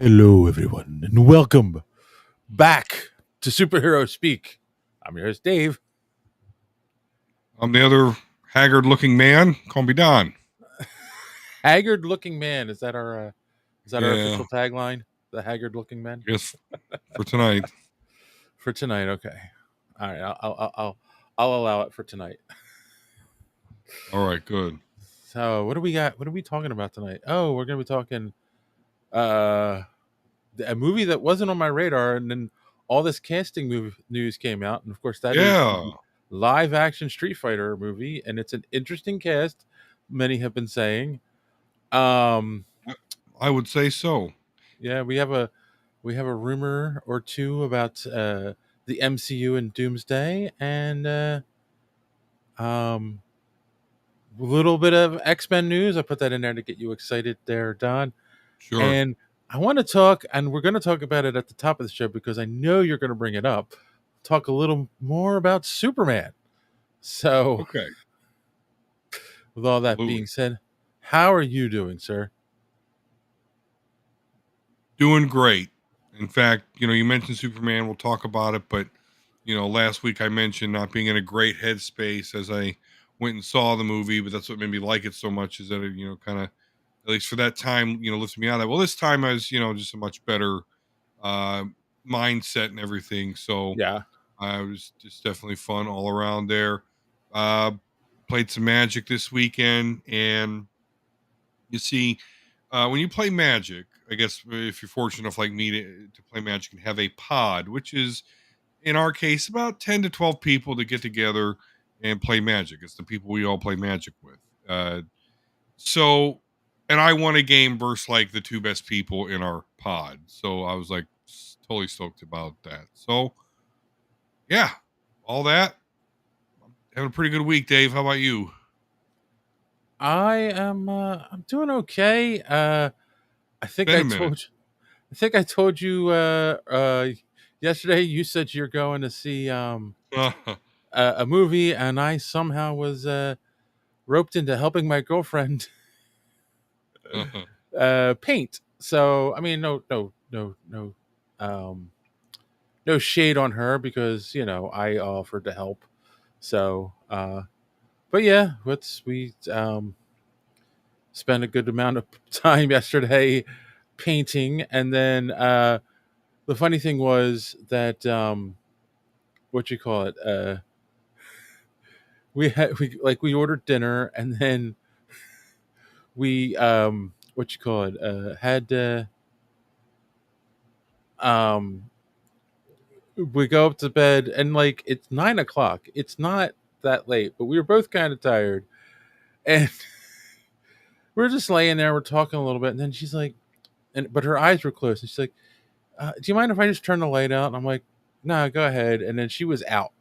Hello, everyone, and welcome back to Superhero Speak. I'm your host, Dave. I'm the other haggard-looking man. Call me Don. Haggard-looking man. Is that our Yeah, official tagline? The haggard-looking man yes, for tonight. for tonight. Okay, all right. I'll allow it for tonight. All right, good. So, what do we got? What are we talking about tonight? Oh, we're gonna be talking uh a movie that wasn't on my radar, and then all this casting news came out, and of course, that is Yeah, the live action Street Fighter movie, and it's an interesting cast. Many have been saying. Um, I would say so. yeah, we have a rumor or two about the MCU and Doomsday, and um, a little bit of X-Men news. I put that in there to get you excited, there, Don. Sure. And I want to talk, and we're going to talk about it at the top of the show because I know you're going to bring it up. Talk a little more about Superman. So, Okay. with all that being Absolutely. said, how are you doing, sir? Doing great. In fact, you mentioned Superman. We'll talk about it, but last week I mentioned not being in a great headspace as I went and saw the movie, but that's what made me like it so much is that it, kind of at least for that time, lifted me out of that. Well, this time I was, just a much better uh mindset and everything. So Yeah. it was just definitely fun all around there. Uh, Played some Magic this weekend, and you see, when you play Magic, I guess if you're fortunate enough like me to play Magic and have a pod, which is in our case about 10 to 12 people to get together and play Magic. It's the people we all play Magic with. So, and I won a game versus like the two best people in our pod. So I was like totally stoked about that. So, yeah, all that. Having a pretty good week, Dave. How about you? I'm doing okay. I think Been I a minute. told you I think I told you yesterday you said you're going to see a movie, and I somehow was roped into helping my girlfriend paint. So I mean, um, no shade on her because I offered to help. So, but yeah, we spent a good amount of time yesterday painting, and then the funny thing was that what you call it, we ordered dinner, and then we what you call it, had um we go up to bed, and like it's 9 o'clock. It's not that late, but we were both kind of tired, and we're just laying there. We're talking a little bit, and then she's like, but her eyes were closed, and she's like, "Do you mind if I just turn the light out?" And I'm like, "No, go ahead." And then she was out,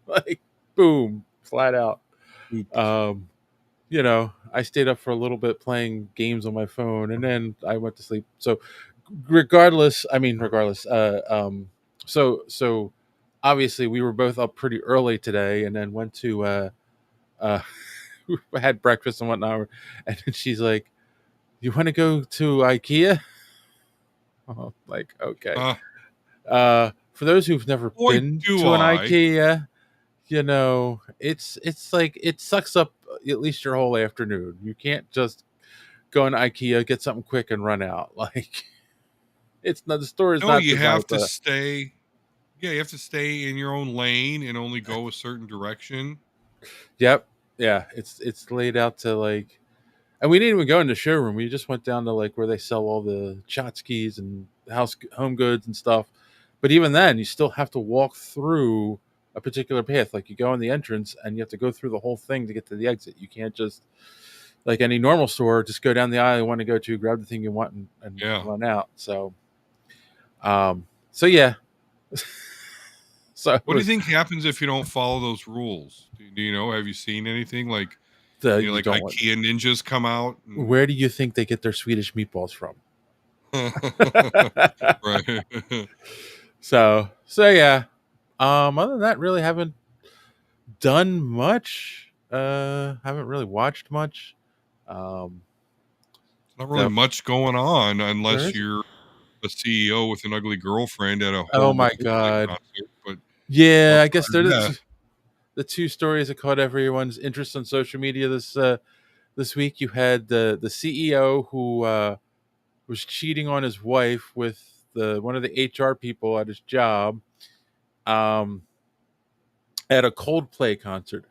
like boom, flat out. Oops. Um, I stayed up for a little bit playing games on my phone, and then I went to sleep. So, regardless, so obviously we were both up pretty early today, and then went to uh, had breakfast and whatnot. And then she's like, "You want to go to IKEA?" I'm like, okay. Uh, For those who've never Boy, been do to an I. IKEA, it's like it sucks up at least your whole afternoon. You can't just go in IKEA, get something quick, and run out. Like it's not, the store is No, not you designed have for to that. stay. Yeah, you have to stay in your own lane and only go a certain direction. Yep. Yeah. It's laid out to like, and we didn't even go in the showroom. We just went down to like where they sell all the tchotchkes and home goods and stuff. But even then, you still have to walk through a particular path. Like you go in the entrance and you have to go through the whole thing to get to the exit. You can't just, like any normal store, just go down the aisle you want to go to, grab the thing you want, and Yeah. run out. So yeah. So it What do you was think happens if you don't follow those rules? Do you know? Have you seen anything like the you like don't want. IKEA ninjas come out and Where do you think they get their Swedish meatballs from? right? So yeah. Other than that, really haven't done much. Haven't really watched much. Um, Not really The much going on there unless is. you're a CEO with an ugly girlfriend at a Oh horrible my Coldplay god. concert, but Yeah, I guess outside they're of that, the two stories that caught everyone's interest on social media this week. You had the CEO who was cheating on his wife with the one of the HR people at his job um, at a Coldplay concert.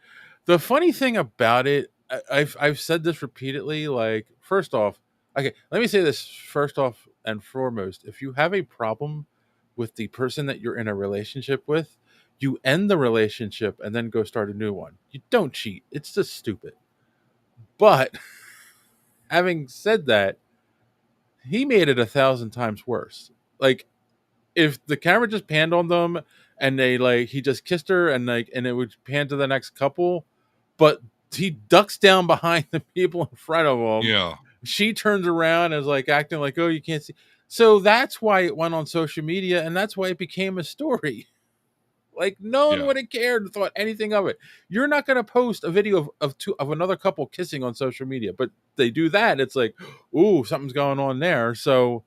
The funny thing about it, I've said this repeatedly. Like, first off, okay, let me say this first off and foremost: if you have a problem with the person that you're in a relationship with, you end the relationship and then go start a new one. You don't cheat. It's just stupid. But having said that, he made it 1,000 times worse. Like, if the camera just panned on them and they like he just kissed her and it would pan to the next couple, but he ducks down behind the people in front of him. yeah, She turns around and is like acting like, oh, you can't see. So that's why it went on social media and that's why it became a story. Like, no one yeah. would have cared or thought anything of it. You're not going to post a video of another couple kissing on social media, but they do that. It's like, ooh, something's going on there. So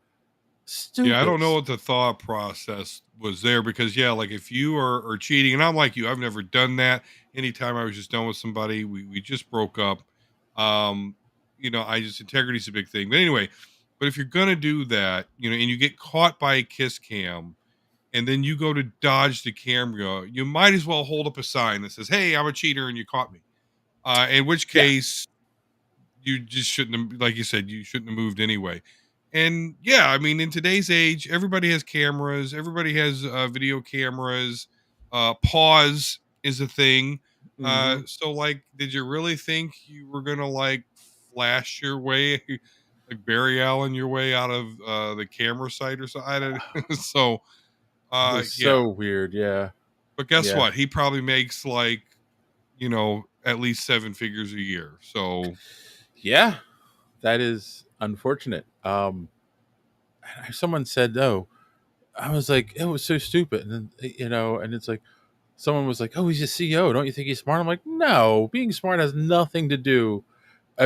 Yeah, I stupid. don't know what the thought process was there because yeah, like if you are cheating, and I'm like you, I've never done that. Anytime I was just done with somebody, we just broke up. Um, I just integrity's a big thing. But anyway, but if you're gonna do that, and you get caught by a kiss cam, and then you go to dodge the camera, you might as well hold up a sign that says, "Hey, I'm a cheater, and you caught me." In which Yeah. case, you just shouldn't have, like you said, you shouldn't have moved anyway. And yeah, I mean, in today's age, everybody has cameras, everybody has video cameras. Pause is a thing. Hmm. So, like, did you really think you were gonna like flash your way, like Barry Allen, your way out of the camera site or so? I don't. So, It was yeah. so weird. Yeah. But guess Yeah. what? He probably makes like at least seven figures a year. So Yeah. That is unfortunate. Someone said, "Oh," I was like, "It was so stupid," and then and it's like someone was like, "Oh, he's a CEO. Don't you think he's smart?" I'm like, "No, being smart has nothing to do.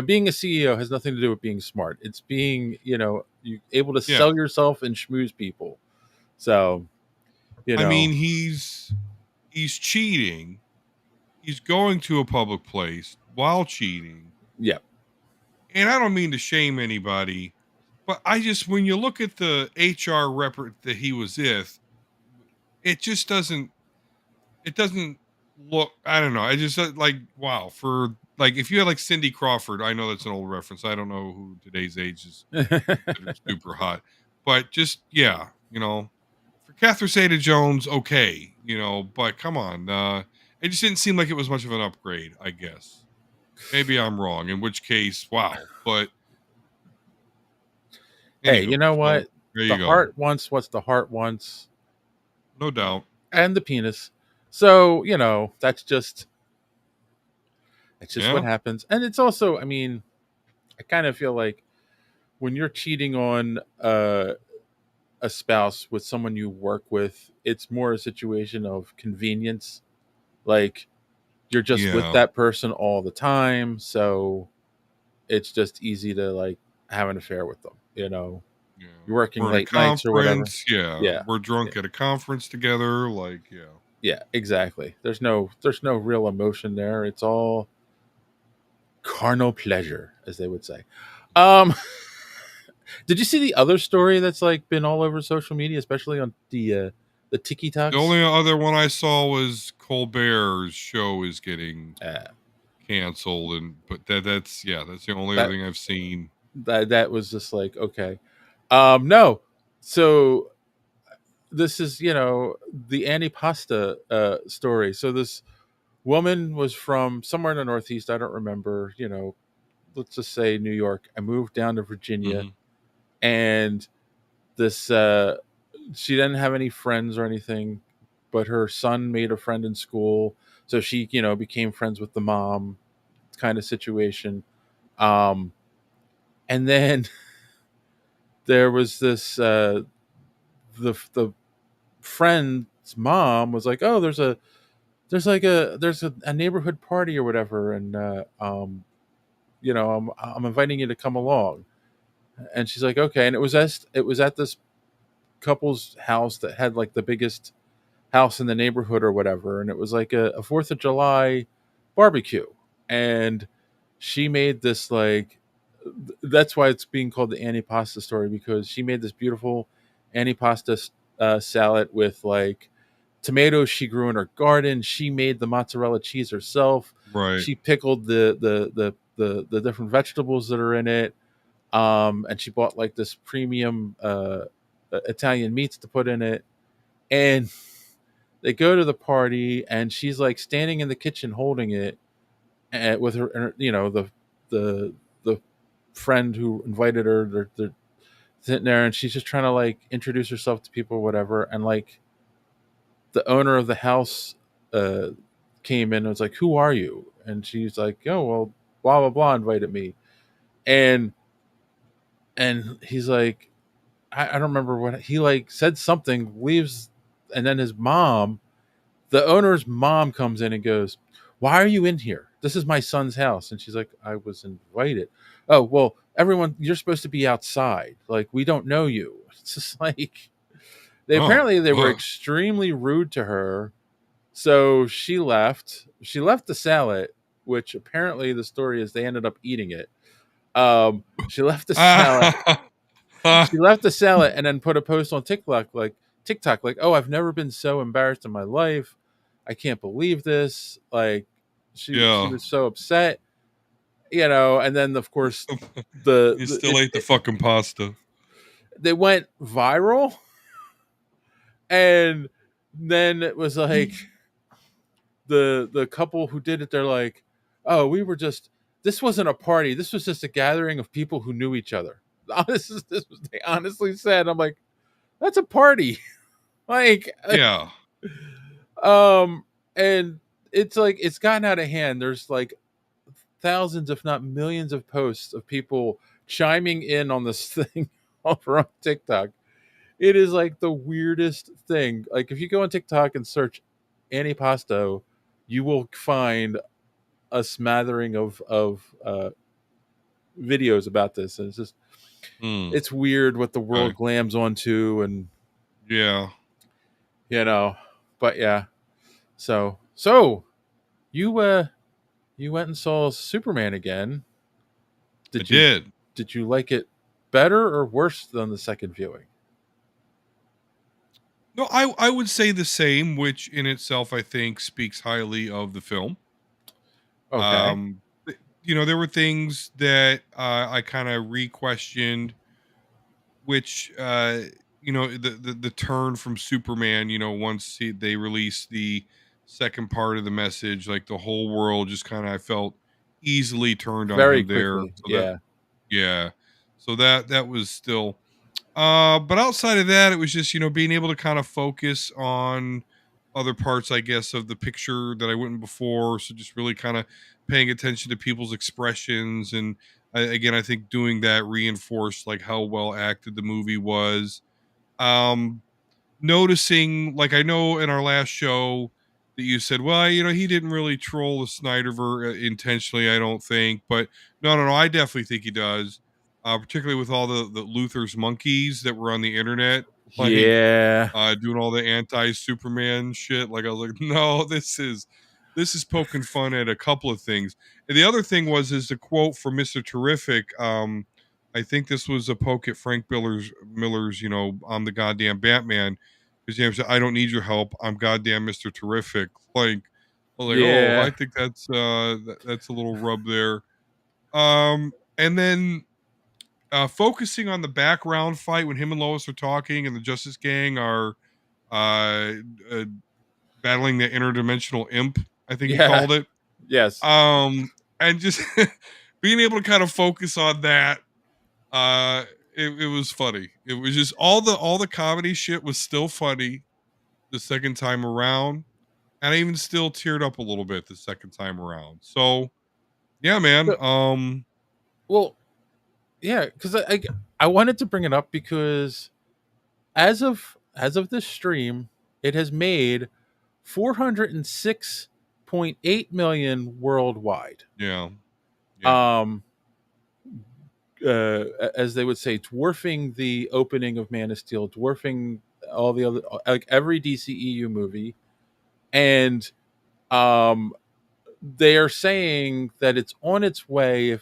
Being a CEO has nothing to do with being smart. It's being, you able to yeah. sell yourself and schmooze people." So, you I know, mean, he's cheating. He's going to a public place while cheating. yeah. And I don't mean to shame anybody, but I just when you look at the HR rep that he was with, it just doesn't look, I don't know. I just like wow, for like if you had like Cindy Crawford, I know that's an old reference. I don't know who today's age is considered super hot. But just yeah, for Catherine Zeta Jones, okay, but come on, it just didn't seem like it was much of an upgrade, I guess. Maybe I'm wrong, in which case, wow. But Hey, you anywho, know so what? there The you go. heart wants what the heart wants, No doubt. and the penis. So, that's just what Yeah. happens. And it's also, I mean, I kind of feel like when you're cheating on a spouse with someone you work with, it's more a situation of convenience. Like, you're just with Yeah. that person all the time, so it's just easy to like have an affair with them. Yeah. You're working We're in a late nights or whatever. conference. Yeah. Yeah, We're yeah, drunk at a conference together. Like, yeah. yeah, exactly. There's no real emotion there. It's all carnal pleasure, as they would say. Um, did you see the other story that's like been all over social media, especially on the The TikToks? only other one I saw was Colbert's show is getting Uh, canceled, and but that's yeah, that's the only other that thing I've seen. that was just like, okay. No. So this is the antipasta story. So this woman was from somewhere in the Northeast. I don't remember. Let's just say New York. I moved down to Virginia, Hmm. and this she didn't have any friends or anything, but her son made a friend in school, so she became friends with the mom, kind of situation. Um, and then there was this the friend's mom was like, oh, there's a neighborhood party or whatever, and I'm inviting you to come along. And she's like, okay. And it was at this couple's house that had like the biggest house in the neighborhood or whatever, and it was like a Fourth of July barbecue, and she made this like that's why it's being called the antipasta story, because she made this beautiful antipasta salad with like tomatoes she grew in her garden. She made the mozzarella cheese herself. Right. She pickled the different vegetables that are in it, and she bought like this premium Italian meats to put in it. And they go to the party, and she's like standing in the kitchen holding it, with her, the the friend who invited her. They're sitting there, and she's just trying to like introduce herself to people, or whatever. And like the owner of the house uh, came in and was like, "Who are you?" And she's like, "Oh, well, blah blah blah invited me." And he's like, I don't remember what he like said something, leaves, and then his mom, the owner's mom, comes in and goes, "Why are you in here? This is my son's house." And she's like, "I was invited." "Oh, well, everyone, you're supposed to be outside. Like, we don't know you." It's just like Oh. they were extremely rude to her. So she left. She left the salad, which apparently the story is they ended up eating it. She left the salad. She left the salad and then put a post on TikTok, like, "Oh, I've never been so embarrassed in my life. I can't believe this." Like, she Yeah. was so upset, and then of course the, You the still ate the fucking pasta. they went viral, and then it was like the couple who did it, they're like, "Oh, this wasn't a party. This was just a gathering of people who knew each other." This was they honestly said. I'm like, "That's a party." Like, Yeah. um, and it's like it's gotten out of hand. There's like thousands, if not millions, of posts of people chiming in on this thing over on TikTok. It is like the weirdest thing. Like, if you go on TikTok and search antipasto, you will find a smattering of videos about this. And Hmm. it's weird what the Okay. world glams onto, and Yeah. you know, but yeah. So you went and saw Superman again. I Did you did. did you like it better or worse than the second viewing? No, I would say the same, which in itself I think speaks highly of the film. Okay. Um, there were things that I kind of re-questioned, which the turn from Superman. Once they released the second part of the message, like the whole world just kind of I felt easily turned on Very him there. quickly. So that Yeah. yeah, so that was still. But outside of that, it was just, being able to kind of focus on other parts, I guess, of the picture that I wouldn't before. So just really kind of paying attention to people's expressions. And again, I think doing that reinforced like how well acted the movie was. Um, Noticing, like, I know in our last show that you said, well, he didn't really troll the Snyderverse intentionally, I don't think. But no, no, no, I definitely think he does. Particularly with all the Luther's monkeys that were on the internet, like Yeah. doing all the anti-Superman shit. Like I was like, no, this is poking fun at a couple of things. And the other thing is the quote from Mr. Terrific. I think this was a poke at Frank Miller's, I'm the goddamn Batman. Because James said, I don't need your help. I'm goddamn Mr. Terrific. Like, I was like, oh, I Yeah. think that's a little rub there. And then focusing on the background fight when him and Lois are talking and the Justice Gang are uh, uh battling the interdimensional imp, I think he Yeah. called it. Yes. And just being able to kind of focus on that, uh, it was funny. It was just all the comedy shit was still funny the second time around, and I even still teared up a little bit the second time around. So yeah, man. So, well, yeah, because I wanted to bring it up because as of this stream, it has made 406.8 million worldwide. Yeah, yeah, Um, as they would say, dwarfing the opening of Man of Steel, dwarfing all the other, like every DCEU movie, and um, they are saying that it's on its way.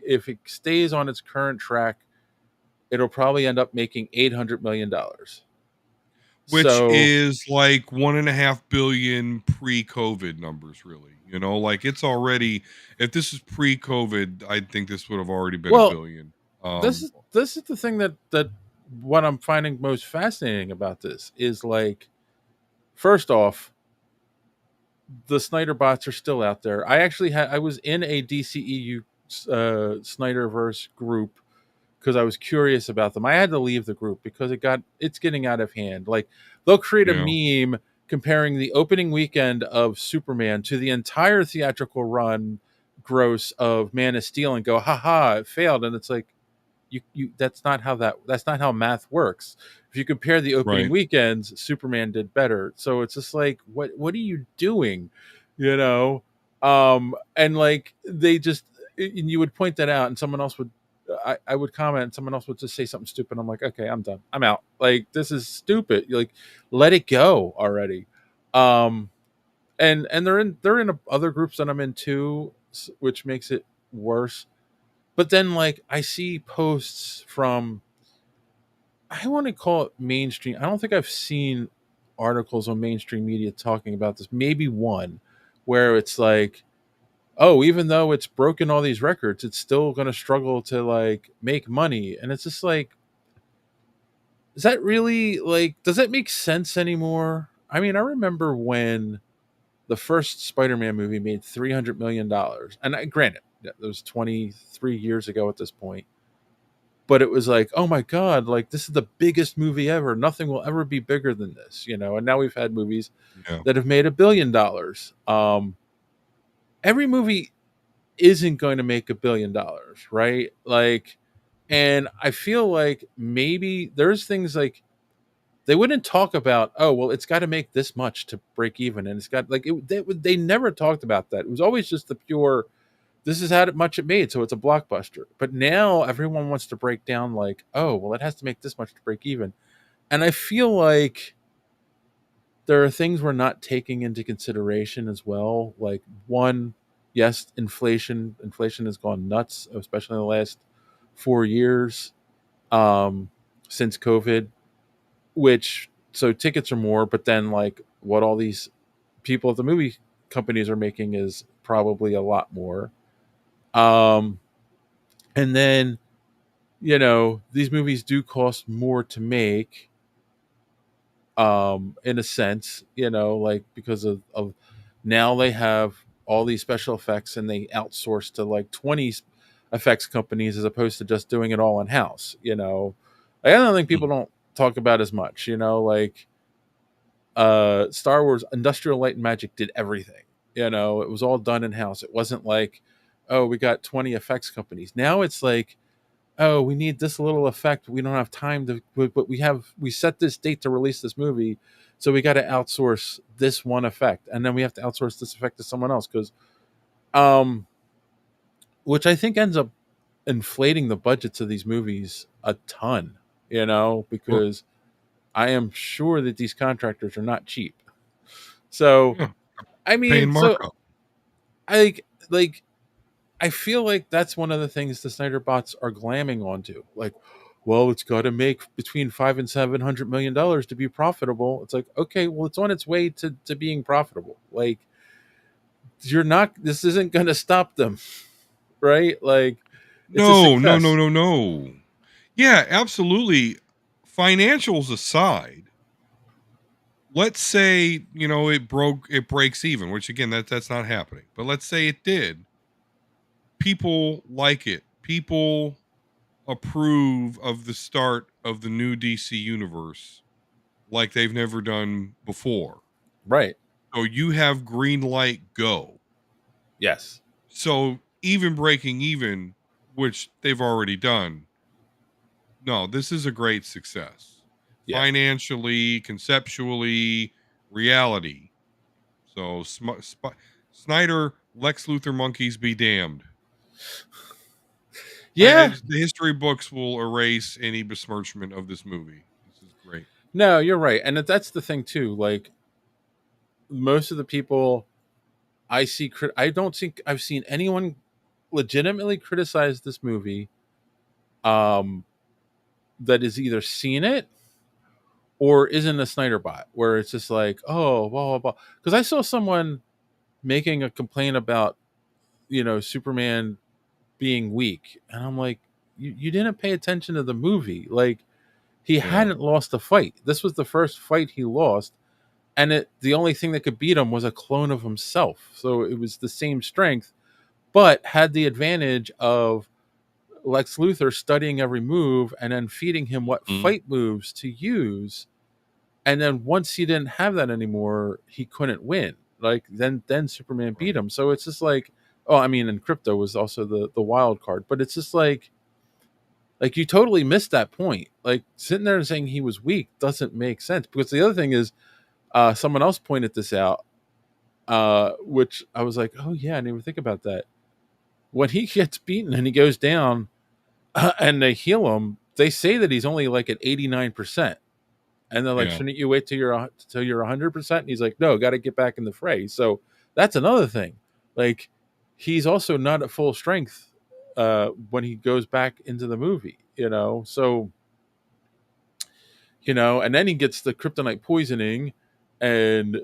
If it stays on its current track, it'll probably end up making $800 million. which So, is like 1.5 billion pre-COVID numbers, really. Like it's already, if this is pre-COVID, I think this would have already been a well, billion. this is the thing that what I'm finding most fascinating about this is, like, first off, the Snyder bots are still out there. I was in a DCEU Snyderverse group because I was curious about them. I had to leave the group because it's getting out of hand. Like, they'll create a Yeah, meme comparing the opening weekend of Superman to the entire theatrical run gross of Man of Steel and go, haha, it failed. And it's like, you that's not how math works. If you compare the opening right. weekends, Superman did better. So it's just like, what are you doing? You know? And like, they just, and you would point that out and someone else would, I would comment and someone else would just say something stupid. I'm like, okay, I'm done. I'm out. Like, this is stupid. Like, let it go already. Um and they're in other groups that I'm in too, which makes it worse. But then, like, I see posts from, I want to call it mainstream. I don't think I've seen articles on mainstream media talking about this. Maybe one where it's like, oh, even though it's broken all these records, it's still going to struggle to, like, make money. And it's just like, is that really, like, does that make sense anymore? I mean, I remember when the first Spider-Man movie made $300 million, and granted, that was 23 years ago at this point, but it was like, oh my god, like, this is the biggest movie ever. Nothing will ever be bigger than this, And now we've had movies Yeah. that have made $1 billion. Every movie isn't going to make $1 billion, right? Like, and I feel like maybe there's things like they wouldn't talk about. Oh well, it's got to make this much to break even, and it's got, like, they never talked about that. It was always just the pure, this is how much it made, so it's a blockbuster. But now everyone wants to break down, like, oh, well, it has to make this much to break even. And I feel like there are things we're not taking into consideration as well. Like, one, yes, inflation has gone nuts, especially in the last 4 years, um, since COVID. Which, so tickets are more, but then, like, what all these people at the movie companies are making is probably a lot more. Um, and then, these movies do cost more to make, in a sense, like, because of now they have all these special effects and they outsource to like 20 effects companies as opposed to just doing it all in house. Like, I don't think Hmm. people don't talk about as much, like, Star Wars Industrial Light and Magic did everything. It was all done in house. It wasn't like, oh, we got 20 effects companies. Now it's like, oh, we need this little effect. We don't have time to, but we set this date to release this movie, so we got to outsource this one effect, and then we have to outsource this effect to someone else because, um, which I think ends up inflating the budgets of these movies a ton. Sure. Because I am sure that these contractors are not cheap. So, Yeah. I Paying mean, so markup. like I feel like that's one of the things the Snyder bots are glamming onto. Like, well, it's got to make between $500 and $700 million to be profitable. It's like, okay, well, it's on its way to being profitable. Like, you're not. This isn't going to stop them, right? Like, it's a No, no, no, success. no, no. Yeah, absolutely. Financials aside, let's say, it breaks even, which again, that's not happening. But let's say it did. People like it. People approve of the start of the new DC universe like they've never done before. Right. So you have green light go. Yes. So even breaking even, which they've already done, no, this is a great success. Yeah. Financially, conceptually, reality. So Snyder, Lex Luthor monkeys be damned. Yeah. The history books will erase any besmirchment of this movie. This is great. No, you're right. And that's the thing too. Like most of the people I see I don't think I've seen anyone legitimately criticize this movie um that has either seen it or isn't a Snyder bot where it's just like, oh, blah blah blah. Because I saw someone making a complaint about, Superman being weak. And I'm like, you didn't pay attention to the movie. Like he Yeah. hadn't lost a fight. This was the first fight he lost. And the only thing that could beat him was a clone of himself. So it was the same strength, but had the advantage of Lex Luthor studying every move and then feeding him what Mhm. fight moves to use. And then once he didn't have that anymore, he couldn't win. Like then Superman beat Right. him. So it's just like, oh, I mean, and Crypto was also the wild card, but it's just like you totally missed that point. Like sitting there and saying he was weak doesn't make sense, because the other thing is, someone else pointed this out, which I was like, oh yeah, I didn't even think about that. When he gets beaten and he goes down, and they heal him, they say that he's only like at 89%. And they're like, Yeah. shouldn't you wait till you're 100%? And he's like, no, got to get back in the fray. So that's another thing. Like he's also not at full strength when he goes back into the movie, So, and then he gets the kryptonite poisoning and,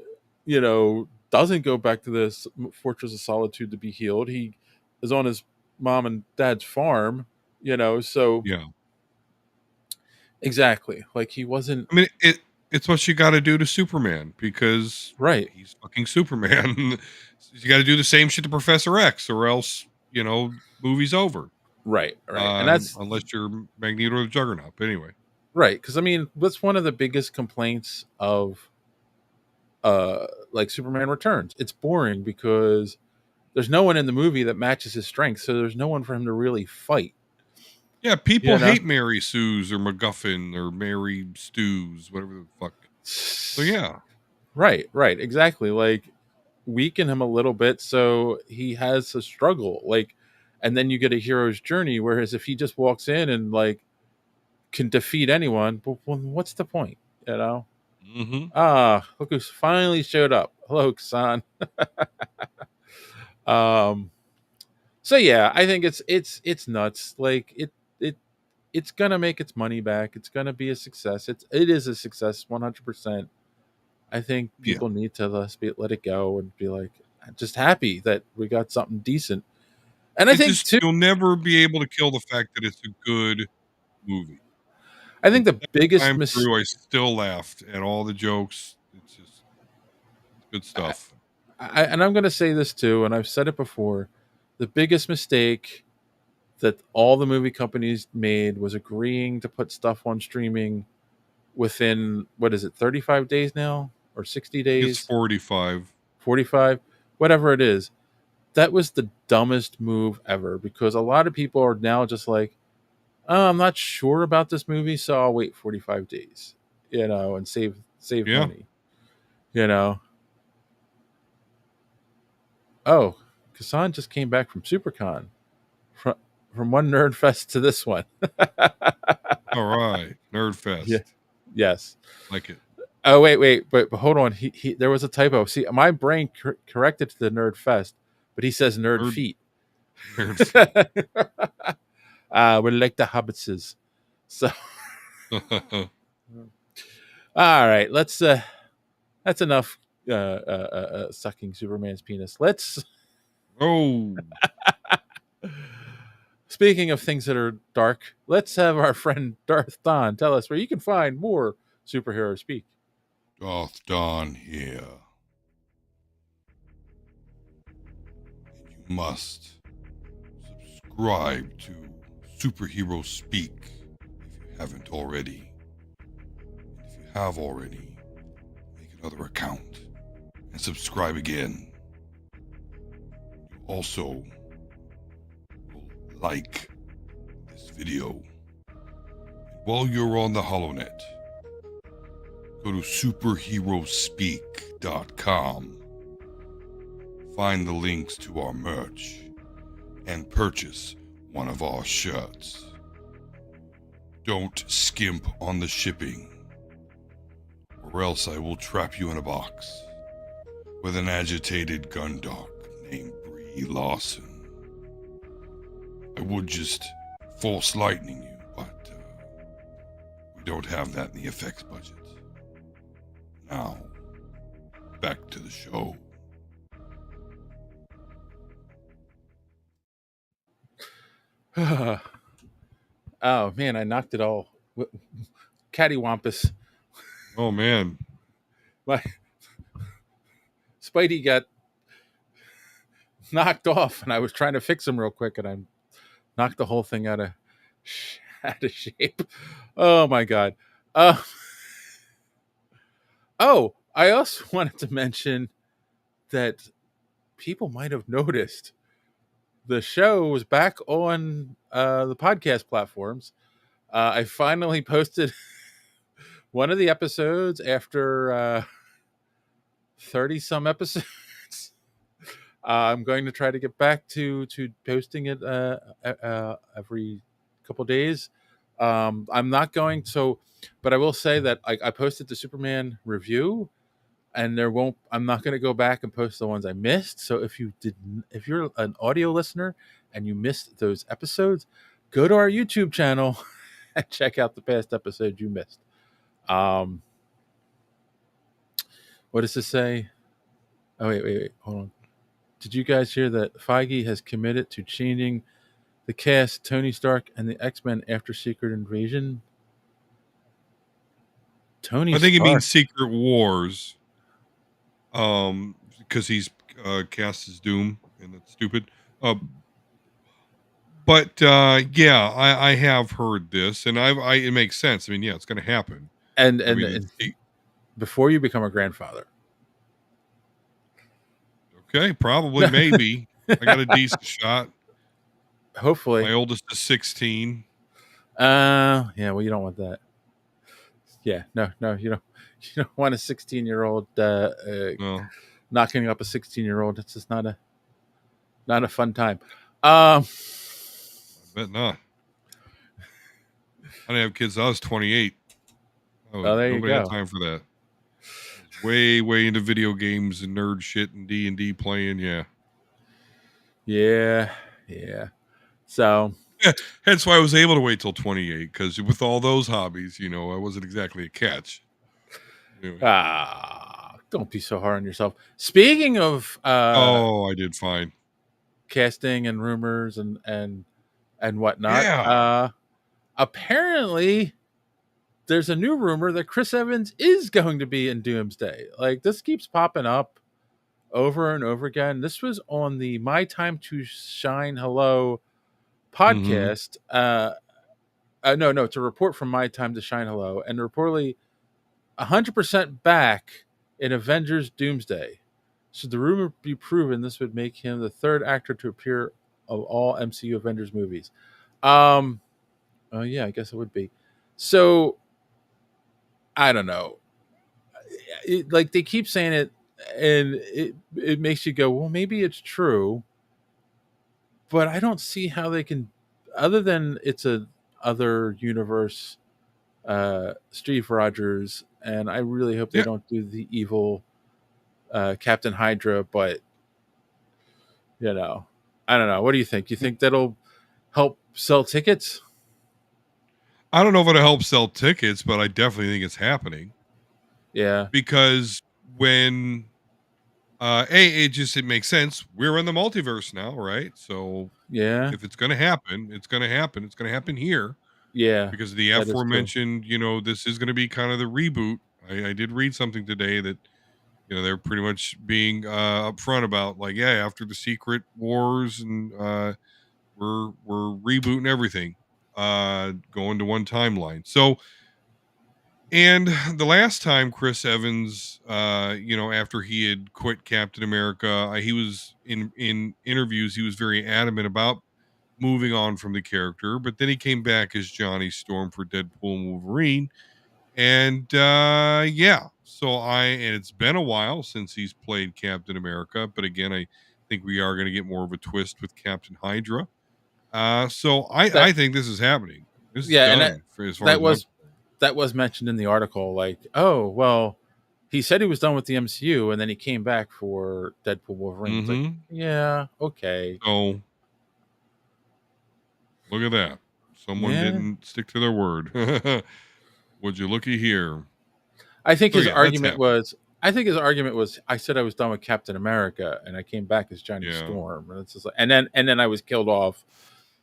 doesn't go back to this Fortress of Solitude to be healed. He is on his mom and dad's farm, so Yeah. exactly. Like he wasn't I mean, it's what you got to do to Superman because right. he's fucking Superman. You got to do the same shit to Professor X, or else movie's over. Right. And that's Unless you're Magneto or the Juggernaut. But anyway, right. Because I mean, that's one of the biggest complaints of like Superman Returns. It's boring because there's no one in the movie that matches his strength, so there's no one for him to really fight. yeah, people You know? hate Mary Sue's or MacGuffin or Mary Stews, whatever the fuck. So yeah, Right, exactly. Like weaken him a little bit so he has a struggle. Like, and then you get a hero's journey. Whereas if he just walks in and like can defeat anyone, but what's the point? You know? mm-hmm. Look who's finally showed up. Hello, Ksan. um, so yeah, I think it's nuts. Like it's gonna make its money back. It's gonna be a success. It is a success, 100%. I think Yeah, people need to let it go and be like, just happy that we got something decent. And I it think just too, you'll never be able to kill the fact that it's a good movie. I And think the biggest time through, I still laughed at all the jokes. It's just good stuff. and I'm going to say this too, and I've said it before, the biggest mistake that all the movie companies made was agreeing to put stuff on streaming within, what is it, 35 days now or 60 It's days, 45. 45, whatever it is. That was the dumbest move ever, because a lot of people are now just like, oh, I'm not sure about this movie, so I'll wait 45 days, and save Yeah. money, you know. Oh, Kasan just came back from SuperCon, from one Nerd Fest to this one. All right. Nerd Yeah. Fest. Yes. Like it. Oh wait, but hold on. He there was a typo. See, my brain corrected to the Nerd Fest, but he says Nerd Nerd, Feet. nerd feet. We're like the hobbitses. So all right, let's that's enough sucking Superman's penis. Let's Oh. speaking of things that are dark, let's have our friend Darth Don tell us where you can find more superhero speak. Darth Don here. And you must subscribe to Superhero Speak if you haven't already. And if you have already, make another account and subscribe again. You also will like this video. And while you're on the HoloNet, go to superheroespeak.com. Find the links to our merch and purchase one of our shirts. Don't skimp on the shipping, or else I will trap you in a box with an agitated gun dog named Brie Lawson. I would just force lightning you, but we don't have that in the effects budget. Now, back to the show. Oh man, I knocked it all. Cattywampus. Oh man, My Spidey got knocked off, and I was trying to fix him real quick, and I knocked the whole thing out of shape. Oh my god. Oh, I also wanted to mention that people might have noticed the show was back on the podcast platforms. I finally posted one of the episodes after 30 some episodes. I'm going to try to get back to posting it every couple days. I'm not going so, but I will say that I posted the Superman review, and I'm not going to go back and post the ones I missed. So if you're an audio listener and you missed those episodes, go to our YouTube channel and check out the past episode you missed. What does this say? Oh wait, hold on. Did you guys hear that Feige has committed to changing the cast, Tony Stark and the X-Men after Secret Invasion? Tony I think Stark. it means Secret Wars. Because he's cast as Doom, and that's stupid. But yeah, I have heard this, and it makes sense. I mean, yeah, it's going to happen. And before you become a grandfather. Okay, probably, maybe. I got a decent shot. Hopefully. My oldest is 16. Yeah, well, you don't want that. Yeah, no, you don't want a 16-year-old No. knocking up a 16-year-old. It's just not a fun time. I bet not. I didn't have kids. I was 28. There you nobody go. had time for that. Way into video games and nerd shit and D&D playing. Yeah. So hence why I was able to wait till 28, because with all those hobbies, I wasn't exactly a catch. Anyway. Don't be so hard on yourself. Speaking of I did fine. Casting and rumors and whatnot. Yeah. Apparently there's a new rumor that Chris Evans is going to be in Doomsday. Like, this keeps popping up over and over again. This was on the My Time to Shine Hello podcast. No, it's a report from My Time to Shine Hello, and reportedly 100% back in Avengers Doomsday. Should the rumor be proven, this would make him the third actor to appear of all MCU Avengers movies. Oh yeah, I guess it would be. So I don't know. Like, they keep saying it, and it makes you go, well, maybe it's true, but I don't see how they can, other than it's a other universe, Steve Rogers, and I really hope they don't do the evil Captain Hydra, but I don't know. What do you think? You think that'll help sell tickets? I don't know if it'll help sell tickets, but I definitely think it's happening. Yeah. Because when it makes sense. We're in the multiverse now, right? So yeah, if it's gonna happen, it's gonna happen. It's gonna happen here. Yeah. Because of the aforementioned, this is gonna be kind of the reboot. I did read something today that they're pretty much being upfront about, like, after the Secret Wars, and we're rebooting everything, going to one timeline. So, and the last time Chris Evans, after he had quit Captain America, he was in interviews, he was very adamant about moving on from the character, but then he came back as Johnny Storm for Deadpool and Wolverine. And and it's been a while since he's played Captain America, but again, I think we are going to get more of a twist with Captain Hydra. So That I think this is happening. This is yeah, and done for as far that as I'm was that was mentioned in the article. Like, oh well, he said he was done with the MCU, and then he came back for Deadpool Wolverine. It's like, concerned. yeah, okay, So look at that. Someone yeah. didn't stick to their word. Would you looky here? I think So his yeah, that's argument happening. was. I think his argument was. I said I was done with Captain America, and I came back as Johnny Yeah. Storm, and it's just like, and then I was killed off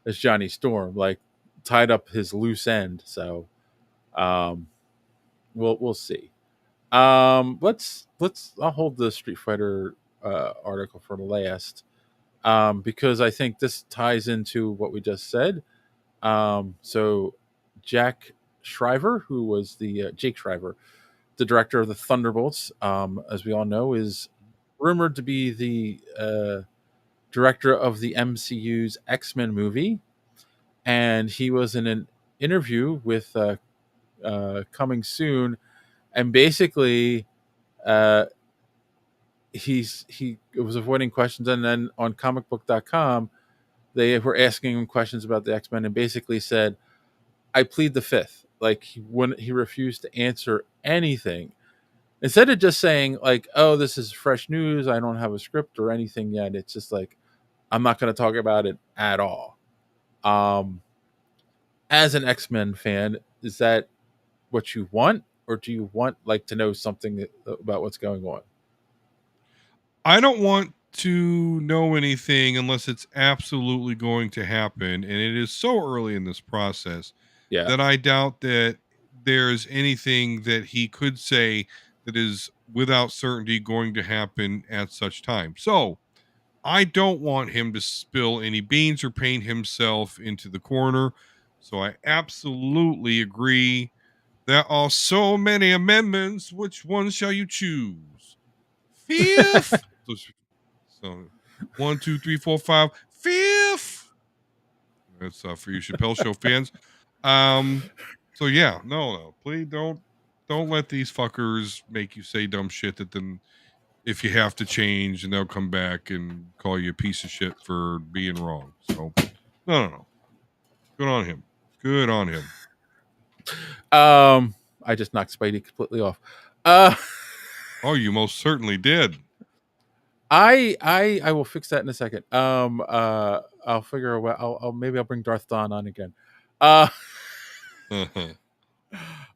as Johnny Storm, like tied up his loose end. So, um, we'll see. Let's I'll hold the Street Fighter article for last, because I think this ties into what we just said. So Jack Shriver, who was the Jake Shriver, the director of the Thunderbolts, as we all know, is rumored to be the director of the MCU's X-Men movie, and he was in an interview with Coming Soon, and basically uh, he was avoiding questions, and then on comicbook.com they were asking him questions about the X-Men, and basically said, I plead the fifth. Like, he refused to answer anything, instead of just saying like, oh, this is fresh news, I don't have a script or anything yet. It's just like, I'm not going to talk about it at all. um as an X-Men fan, is that what you want, or do you want like to know something about what's going on? I don't want to know anything unless it's absolutely going to happen. And it is so early in this process Yeah. that I doubt that there's anything that he could say that is without certainty going to happen at such time. So I don't want him to spill any beans or paint himself into the corner. So I absolutely agree. There are so many amendments. Which one shall you choose? Fifth. So 1, 2, 3, 4, 5. Fifth. That's for you Chappelle Show fans. Um. So yeah, no. Please don't let these fuckers make you say dumb shit that then if you have to change and they'll come back and call you a piece of shit for being wrong. So no. Good on him. Good on him. I just knocked Spidey completely off. uh Oh, you most certainly did. I will fix that in a second. I'll figure a way. I'll maybe I'll bring Darth Don on again. uh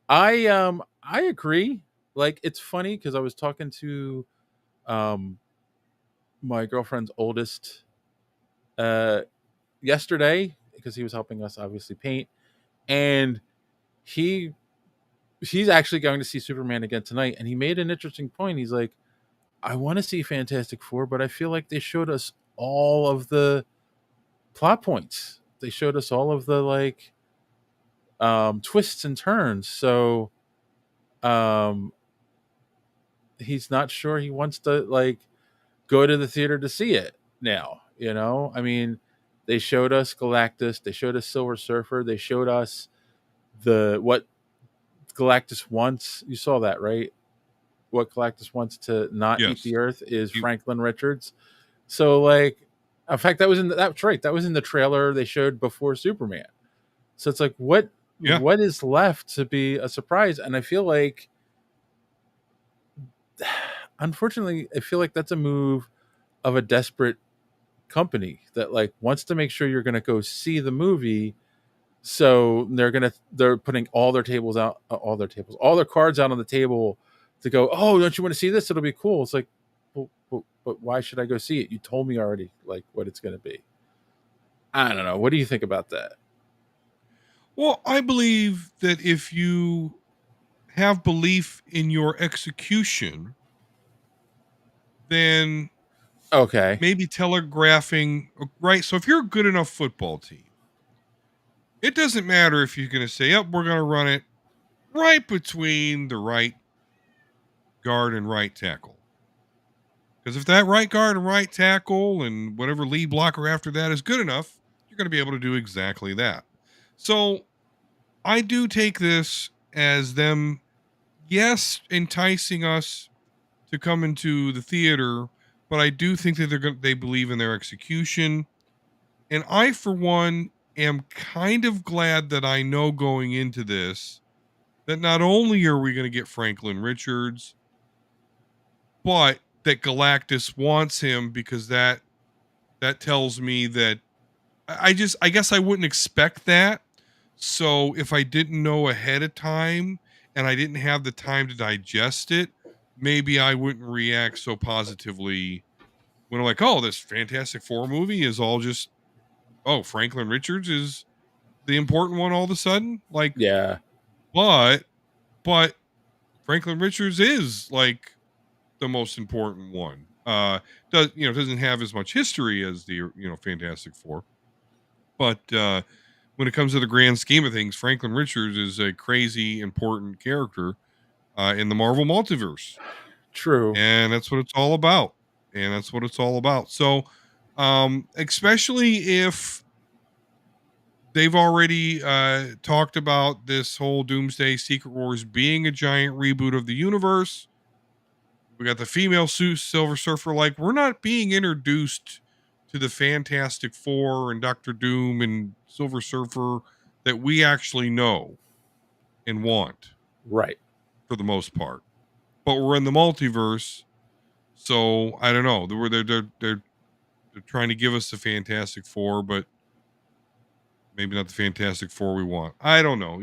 I agree. Like, it's funny because I was talking to um my girlfriend's oldest uh yesterday, because he was helping us obviously paint, and he he's actually going to see Superman again tonight, and he made an interesting point. He's like, I want to see Fantastic Four, but I feel like they showed us all of the plot points. They showed us all of the like twists and turns. So um he's not sure he wants to like go to the theater to see it now. I mean, they showed us Galactus, they showed us Silver Surfer, they showed us the what Galactus wants. You saw that, right? What Galactus wants to not eat Yes. the Earth is You, Franklin Richards. So, like, in fact, that was that's right. That was in the trailer they showed before Superman. So it's like, yeah. what is left to be a surprise? And I feel like, unfortunately, I feel like that's a move of a desperate company that like wants to make sure you're going to go see the movie. So they're putting all their cards out on the table to go, oh, don't you want to see this? It'll be cool. It's like, but why should I go see it? You told me already like what it's going to be. I don't know. What do you think about that? Well, I believe that if you have belief in your execution, then Okay. maybe telegraphing, right? So if you're a good enough football team, it doesn't matter if you're going to say, yep, we're going to run it right between the right guard and right tackle. Because if that right guard and right tackle and whatever lead blocker after that is good enough, you're going to be able to do exactly that. So I do take this as them, yes, enticing us to come into the theater, but I do think that they believe in their execution. And I, for one, am kind of glad that I know going into this that not only are we going to get Franklin Richards, but that Galactus wants him, because that tells me that I guess I wouldn't expect that. So if I didn't know ahead of time and I didn't have the time to digest it, maybe I wouldn't react so positively when I'm like, oh, this Fantastic Four movie is all just, oh, Franklin Richards is the important one all of a sudden. Like, Yeah. but but Franklin Richards is like the most important one. Doesn't have as much history as the Fantastic Four, but when it comes to the grand scheme of things, Franklin Richards is a crazy important character in the Marvel multiverse, True. and that's what it's all about. And that's what it's all about. So, especially if they've already talked about this whole Doomsday Secret Wars being a giant reboot of the universe. We got the female suit Silver Surfer. Like, we're not being introduced to the Fantastic Four and Doctor Doom and Silver Surfer that we actually know and want Right. for the most part. But we're in the multiverse, so I don't know. They're trying to give us the Fantastic Four, but maybe not the Fantastic Four we want. I don't know.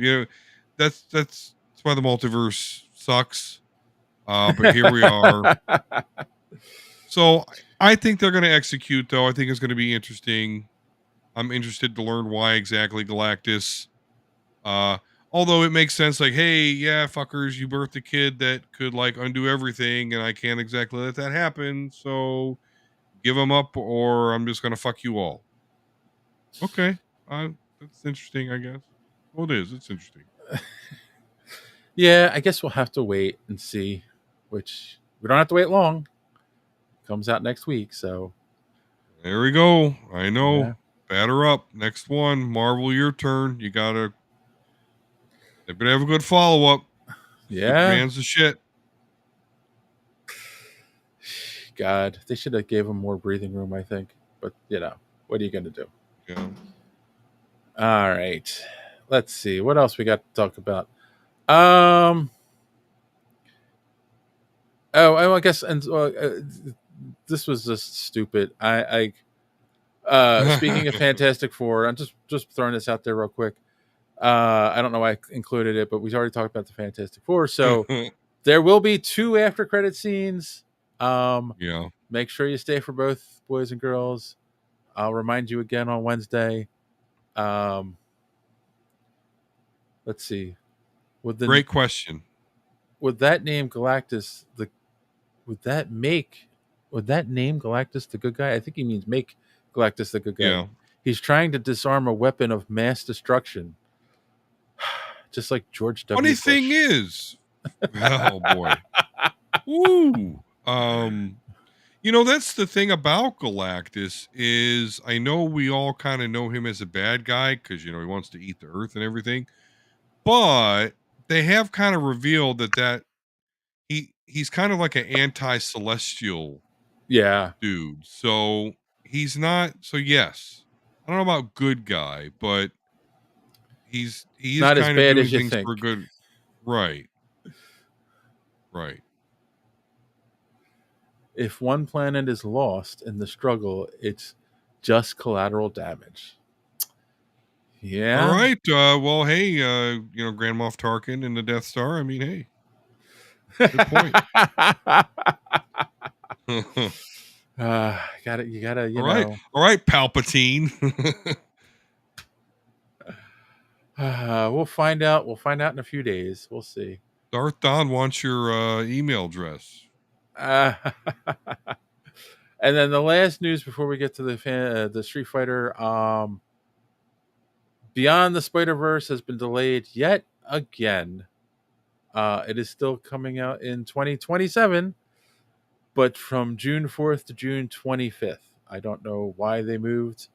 That's why the multiverse sucks. But here we are. So I think they're going to execute, though. I think it's going to be interesting. I'm interested to learn why exactly Galactus. Uh, Although it makes sense, like, hey, yeah, fuckers, you birthed a kid that could like undo everything, and I can't exactly let that happen. So give him up, or I'm just going to fuck you all. Okay, that's interesting, I guess. Well, it is. It's interesting. Yeah, I guess we'll have to wait and see, which we don't have to wait long. Comes out next week, so There we go. I know. yeah. Batter up. Next one. Marvel, your turn. They better have a good follow up. Yeah. Superman's the shit. God, they should have gave him more breathing room, I think. But what are you gonna do? Yeah. All right. Let's see. What else we got to talk about? Um I guess and this was just stupid. Speaking of Fantastic Four, I'm just throwing this out there real quick. I don't know why I included it, but we've already talked about the Fantastic Four. So there will be 2 after credit scenes. Yeah. Make sure you stay for both boys and girls. I'll remind you again on Wednesday. Um, let's see. Would the Great question. would that name Galactus would that make would that name Galactus the good guy? I think he means make Galactus the good guy. Yeah. He's trying to disarm a weapon of mass destruction, just like George W. Funny thing Bush. is, oh boy. Woo. That's the thing about Galactus is I know we all kind of know him as a bad guy because he wants to eat the earth and everything. But they have kind of revealed that he's kind of like an anti-celestial Yeah, dude. So he's not. So yes, I don't know about good guy, but he is not as kind of bad doing as you things think. for good. Right. Right. If one planet is lost in the struggle, it's just collateral damage. All Yeah. right. Well, hey, Grand Moff Tarkin and the Death Star. I mean, hey, good point. All Got it. You gotta, right. All right, Palpatine. we'll find out. We'll find out in a few days. We'll see. Darth Don wants your email address. Uh, and then the last news before we get to the Street Fighter, Beyond the Spider Verse has been delayed yet again. It is still coming out in 2027, but from June 4th to June 25th. I don't know why they moved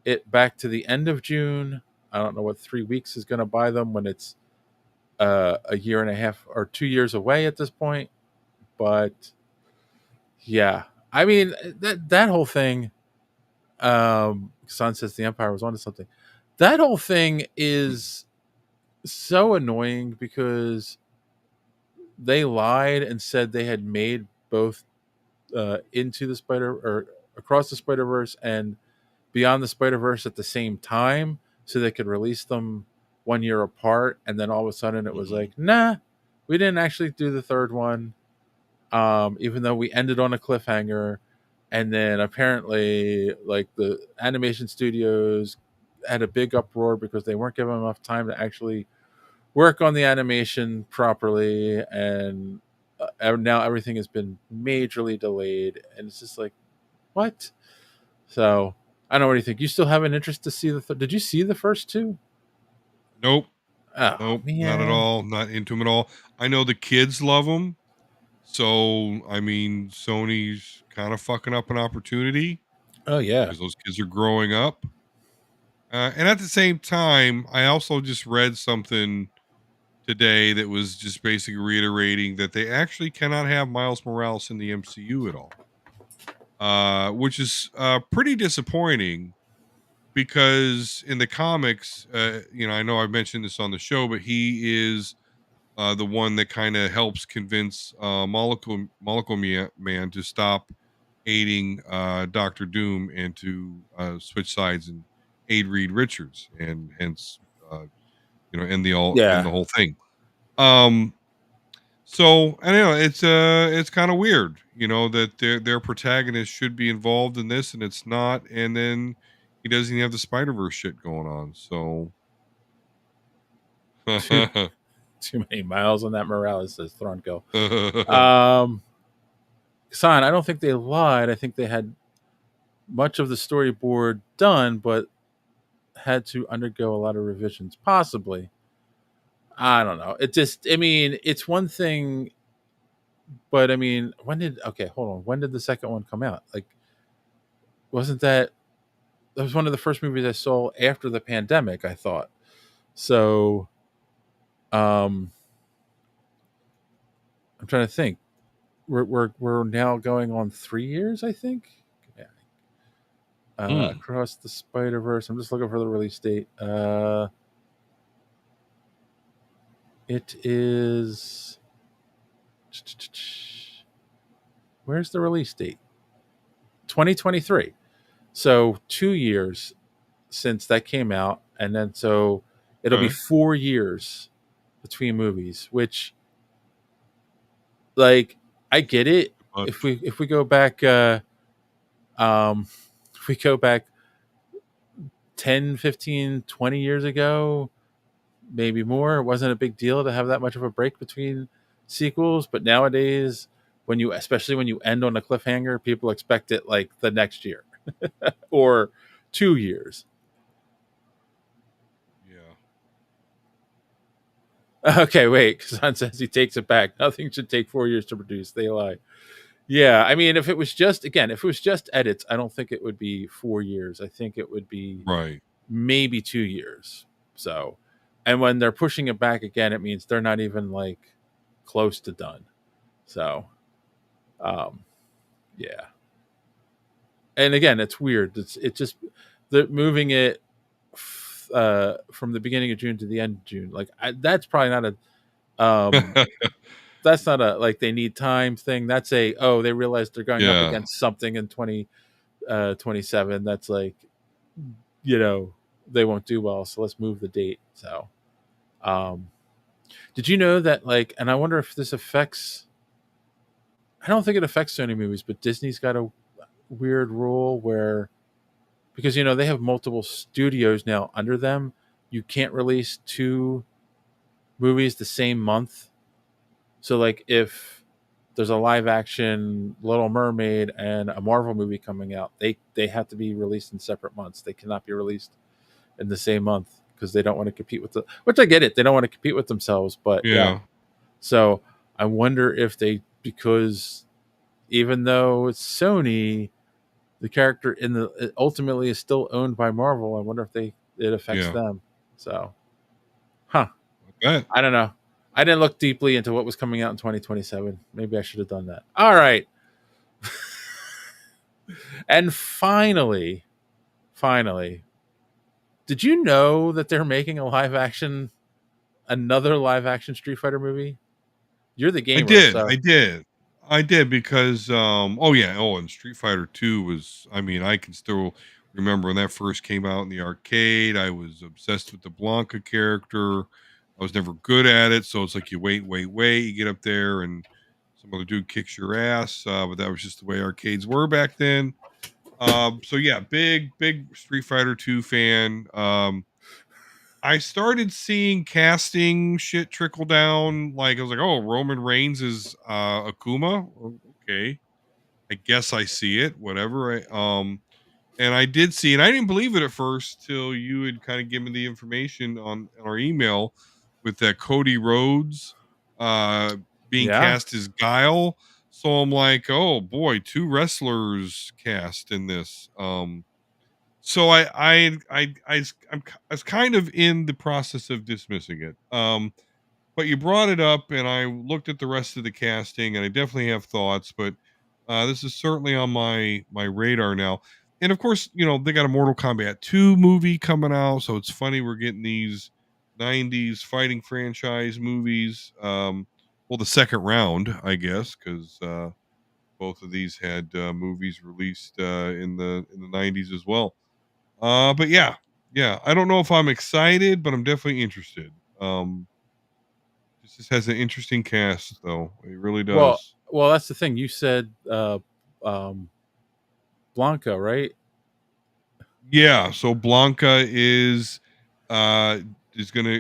it back to the end of June. I don't know what 3 weeks is going to buy them when it's a year and a half or 2 years away at this point. But yeah, I mean that whole thing. Son says the Empire was onto something. That whole thing is so annoying because they lied and said they had made both into the Spider or across the Spider Verse and beyond the Spider Verse at the same time, so they could release them 1 year apart. And then all of a sudden, it was Mm-hmm. like, nah, we didn't actually do the third one, even though we ended on a cliffhanger. And then apparently, like the animation studios had a big uproar because they weren't given enough time to actually work on the animation properly, and now everything has been majorly delayed. And it's just like, what? So I don't know, what do you think? You still have an interest to see the? Did you see the first two? Nope. Oh Nope. Not at man. all. Not into them at all. I know the kids love them. So, I mean, Sony's kind of fucking up an opportunity Oh yeah. because those kids are growing up. And at the same time, I also just read something today that was just basically reiterating that they actually cannot have Miles Morales in the MCU at all, which is pretty disappointing because in the comics, I know I've mentioned this on the show, but he is the one that kind of helps convince Man to stop aiding Doctor Doom and to switch sides and aid Reed Richards, and hence, end the Yeah. whole thing. Um, so I don't know, it's kind of weird, that their protagonist should be involved in this and it's not, and then he doesn't even have the Spider Verse shit going on. So Too too many miles on that Morales, says Thronko. Um, San, I don't think they lied. I think they had much of the storyboard done, but had to undergo a lot of revisions, possibly. I don't know. It just, I mean, it's one thing, but I mean, okay, hold on. When did the second one come out? Like, wasn't that was one of the first movies I saw after the pandemic, I thought. So, um, I'm trying to think. We're now going on 3 years, I think. Yeah. Hmm. Across the Spider Verse. I'm just looking for the release date. It is. Where's the release date? 2023. So 2 years since that came out, and then so it'll be Okay. 4 years between movies. Which, like, I get it. Bunch. If we go back, um, if we go back 10, 15, 20 years ago, maybe more, it wasn't a big deal to have that much of a break between sequels. But nowadays, especially when you end on a cliffhanger, people expect it like the next year or 2 years. Yeah. Okay, wait. Kazan says he takes it back. Nothing should take 4 years to produce. They lie. Yeah, I mean, if it was just edits, I don't think it would be 4 years. I think it would be Right. maybe 2 years. So, and when they're pushing it back again, it means they're not even like close to done. So, um, yeah. And again, it's weird. It just the moving it from the beginning of June to the end of June. Like, that's probably not a that's not a like they need time thing. That's a, oh, they realize they're going up Yeah. against something in 2027. That's like, you know, they won't do well, so let's move the date. So, um, did you know that, like, and I wonder if this affects? I don't think it affects Sony movies, but Disney's got a weird rule where, because they have multiple studios now under them, you can't release two movies the same month. So, like, if there's a live action Little Mermaid and a Marvel movie coming out, they have to be released in separate months. They cannot be released in the same month because they don't want to compete with which I get it. They don't want to compete with themselves, but yeah. Yeah. So I wonder if because even though it's Sony, the character it ultimately is still owned by Marvel. I wonder if it affects Yeah. them. So, huh. Okay. I don't know. I didn't look deeply into what was coming out in 2027. Maybe I should have done that. All right. And finally, finally. Did you know that they're making another live action Street Fighter movie? You're the I gamer, did, so I did. I did because, oh, yeah, oh, and Street Fighter 2 was, I mean, I can still remember when that first came out in the arcade. I was obsessed with the Blanca character. I was never good at it, so it's like you wait, you get up there and some other dude kicks your ass, but that was just the way arcades were back then. So yeah, big Street Fighter 2 fan. I started seeing casting shit trickle down. Like I was like, oh, Roman Reigns is Akuma. Okay, I guess I see it. Whatever. And I did see, and I didn't believe it at first till you had kind of given the information on our email with that Cody Rhodes uh, being yeah. cast as Guile. So I'm like, oh boy, two wrestlers cast in this. So I was kind of in the process of dismissing it. But you brought it up, and I looked at the rest of the casting, and I definitely have thoughts. But this is certainly on my radar now. And of course, you know they got a Mortal Kombat 2 movie coming out, so it's funny we're getting these '90s fighting franchise movies. Well, the second round, I guess, because both of these had movies released in the '90s as well. But yeah, yeah. I don't know if I'm excited, but I'm definitely interested. This just has an interesting cast, though. It really Well, does. well, that's the thing. You said um, Blanca, right? Yeah. So Blanca uh is gonna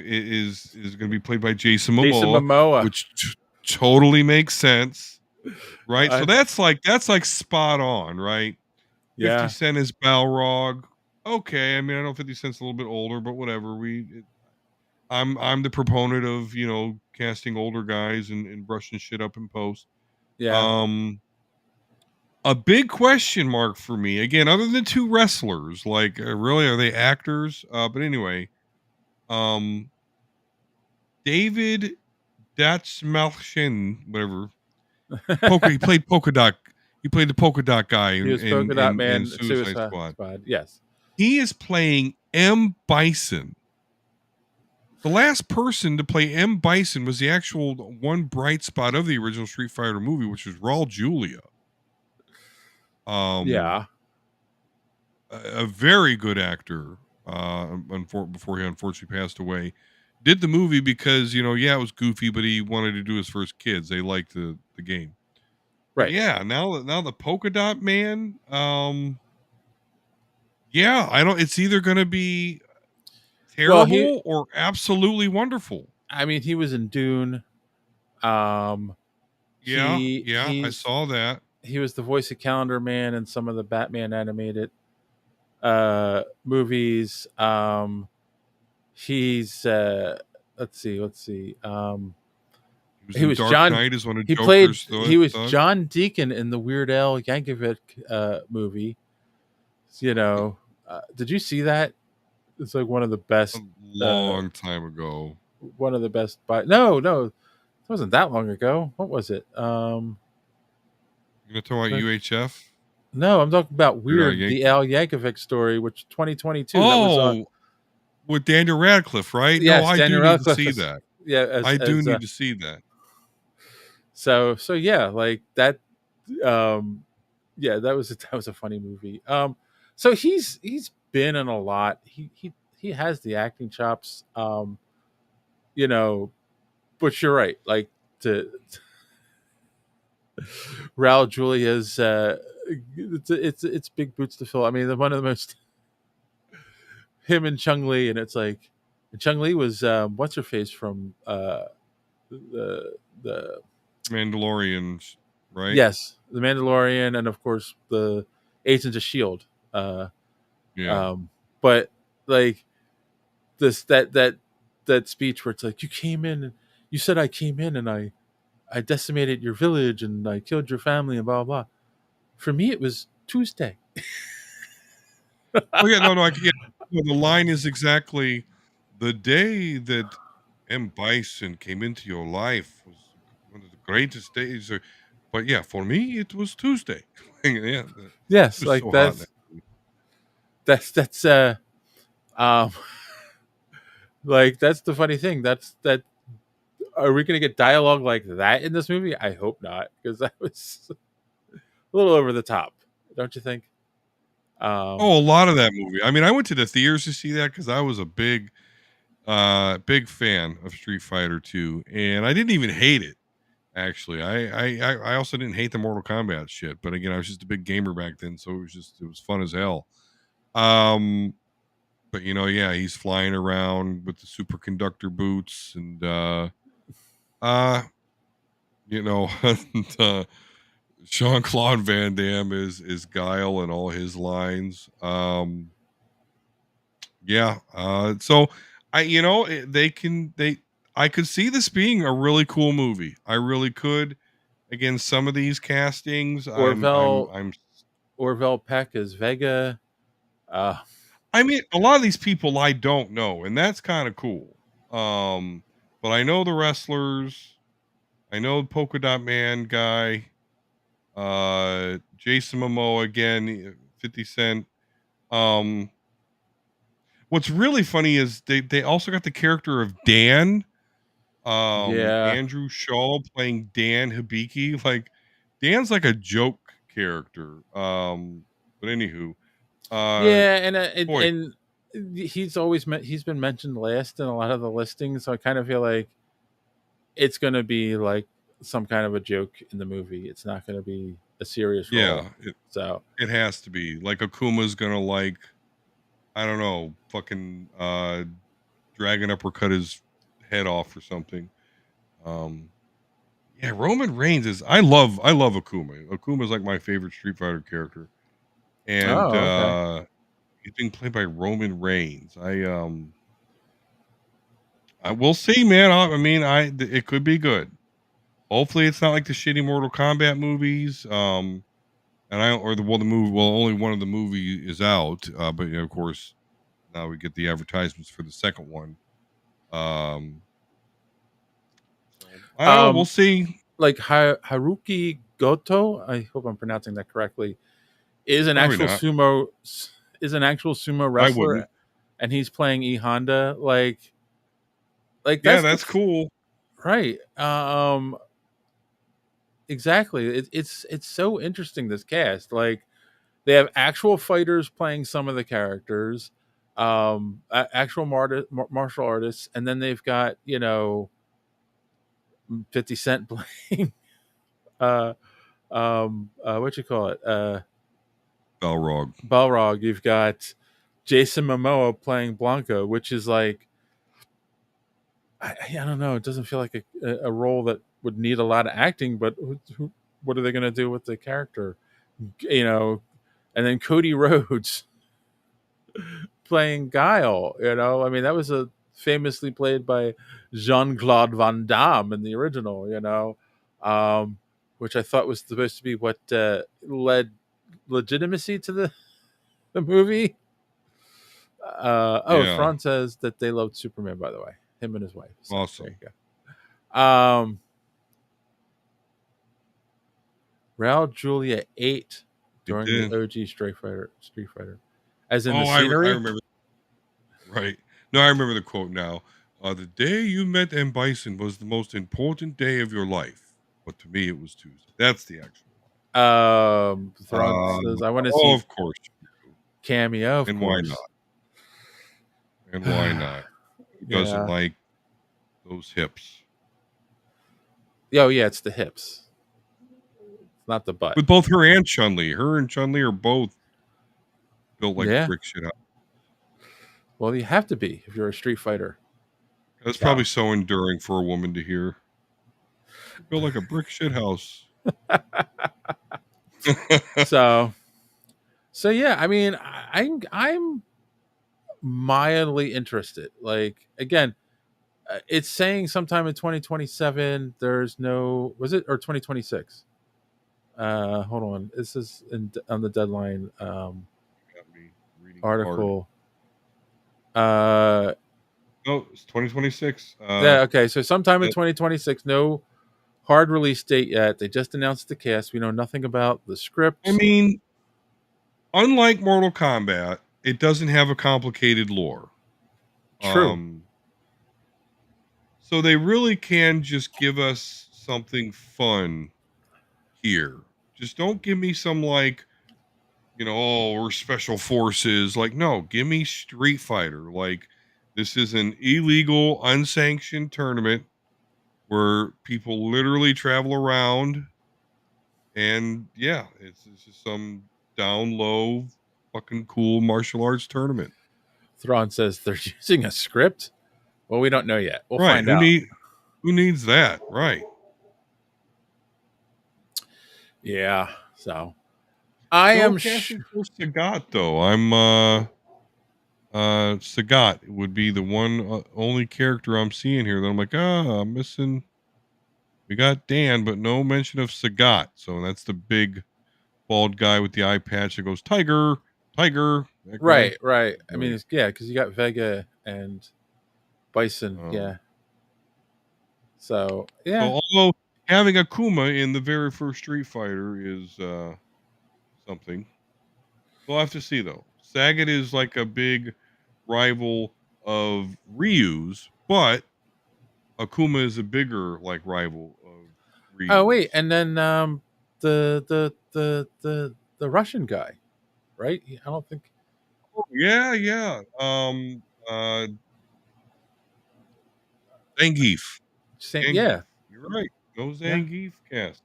be played by Jason Jason Momoa, Momoa. which totally makes sense, right? So I that's like spot on, right? 50 yeah, Cent is Balrog. Okay, I mean I know 50 Cent's a little bit older, but whatever. I'm the proponent of casting older guys and brushing shit up in post. yeah. Um, a big question mark for me again, other than two wrestlers, like really are they actors? But anyway, um, David Datsmalshin, whatever. He played polka dot. He played the polka dot guy He in was Polka Dot Man, Suicide Suicide Squad. Squad. Yes. He is playing M Bison. The last person to play M. Bison was the actual one bright spot of the original Street Fighter movie, which was Raul Julia. Um, Yeah. a very good actor. Before he unfortunately passed away, did the movie because yeah, it was goofy, but he wanted to do his first kids. They liked the game. But Right. yeah, now the Polka Dot Man. Yeah, I don't. It's either going to be Well, he. terrible or absolutely wonderful. I mean, he was in Dune. Um, Yeah, he yeah, I he's saw that. he was the voice of Calendar Man in some of the Batman animated movies. He's let's see. He was He in was Dark John. Knight as one of He played. Joker's He was thugs. John Deacon in the Weird Al Yankovic movie. You know, did you see that? It's like one of the A best. Uh, long time ago. one of the best. No, it wasn't that long ago. What was it? You gonna talk about UHF? No, I'm talking about Weird Al Weird, the Yankovic. Al Yankovic story, which 2022. That was Oh, with Daniel Radcliffe, right? No, yes, I do Daniel need to Radcliffe see is that. yeah I do as need to see that. so yeah, like that. Um, yeah, that was a funny movie. So he's been in a lot. He has the acting chops. You know, but you're right. Like to Raul Julia's, it's big boots to fill. I mean, one of the most him and Chung Li, and it's like Chung Li was what's her face from the Mandalorians, right? yes, the Mandalorian, and of course the Agents of Shield. Uh, Yeah. um, but like this that speech where it's like you came in and you said I came in and I decimated your village and I killed your family and blah blah. For me, it was Tuesday. Oh yeah, no, yeah. No, the line is exactly the day that M. Bison came into your life was one of the greatest days. But yeah, for me, it was Tuesday. Yeah, she Yes, was like so hot. In that movie. that's um like that's the funny thing. That are we gonna get dialogue like that in this movie? I hope not, because that was a little over the top, don't you think? Um Oh, a lot of that movie. I mean, I went to the theaters to see that because I was a big fan of Street Fighter 2, and I didn't even hate it. Actually, I also didn't hate the Mortal Kombat shit, but again, I was just a big gamer back then, so it was fun as hell. Um, but yeah, he's flying around with the superconductor boots, and uh, and, Jean Claude Van Damme is Guile and all his lines. Yeah. So I could see this being a really cool movie. I really could. Again, some of these castings, Orville Orville Peck as Vega. Uh I mean, a lot of these people I don't know, and that's kind of cool. But I know the wrestlers. I know the Polka Dot Man guy. Jason Momoa again, 50 Cent. Um, what's really funny is they also got the character of Dan, yeah. Andrew Shaw playing Dan Hibiki. Like Dan's like a joke character. But anywho, uh, Yeah, boy, and he's been mentioned last in a lot of the listings, so I kind of feel like it's going to be like some kind of a joke in the movie. It's not going to be a serious role. yeah, So, it has to be like Akuma's gonna like I don't know, fucking dragon uppercut his head off or something. Um, yeah, Roman Reigns is I love Akuma. Akuma's like my favorite Street Fighter character, and oh, okay. he's being played by Roman Reigns. I will see, man. I mean, it could be good. Hopefully, it's not like the shitty Mortal Kombat movies. And I or the well the movie well only one of the movie is out, but of course now we get the advertisements for the second one. Um, so I don't know. We'll Um see. like Haruki Goto, I hope I'm pronouncing that correctly, is an Probably actual not. sumo I wouldn't. wrestler, and he's playing E Honda. Like Yeah, that's that's cool. right. Exactly. It's so interesting, this cast. Like they have actual fighters playing some of the characters, actual martial artists, and then they've got 50 Cent playing uh what you call it, Balrog. Balrog. You've got Jason Momoa playing Blanco, which is like I don't know. It doesn't feel like a role that would need a lot of acting, but what are they going to do with the character? You know, and then Cody Rhodes playing Guile. I mean that was a famously played by Jean Claude Van Damme in the original. Um, which I thought was supposed to be what led legitimacy to the movie. Yeah, Fran says that they loved Superman, by the way, him and his wife. So there awesome. you go. Raul Julia ate It during the did. OG Street Fighter, as in the Oh, I scenery. remember. Right. No, I remember the quote now. The day you met M. Bison was the most important day of your life, but to me it was Tuesday. That's the actual Thrawn line. says, "I want to Oh, see of course. cameo, of And why not? course." And why not? Who doesn't Yeah. like those hips? Oh yeah, it's the hips, not the butt. With both her and Chun Li. Her and Chun Li are both built like Yeah. brick shit. Well, you have to be if you're a Street Fighter. That's probably So, so enduring for a woman to hear. You're built like a brick shit house. so, so yeah. I mean, I'm mildly interested. Like again, it's saying sometime in 2027. There's no was it or 2026? Hold on. This is on the deadline Got me reading hard. article. Uh, No, it's 2026. yeah. Okay. So sometime in 2026. No hard release date yet. They just announced the cast. We know nothing about the I script. mean, unlike Mortal Kombat, it doesn't have a complicated lore. True. Um, so they really can just give us something fun here. Just don't give me some like, oh, we're special forces. Like, no, give me Street Fighter. Like, this is an illegal, unsanctioned tournament where people literally travel around, and yeah, it's just some down low, fucking cool martial arts tournament. Thrawn says they're using a script. Well, we don't know yet. We'll Right? find out. Who needs that? Right? Yeah. So I No am. casting for Sagat though. I'm Sagat would be the one only character I'm seeing here that I'm like, I'm missing. We got Dan, but no mention of Sagat. So that's the big bald guy with the eye patch that goes Tiger, Tiger. That guy. Right. Right. I mean, Right. yeah, because you got Vega and Bison. Um, Yeah. So so yeah. although having Akuma in the very first Street Fighter is something, we'll have to see though. Sagat is like a big rival of Ryu's, but Akuma is a bigger like rival of Oh wait, Ryu's. and then the Russian guy, right? I don't think. Oh, yeah, yeah. Zangief. Same. Zangief. Yeah. You're right. Go Yeah. Zangief cast.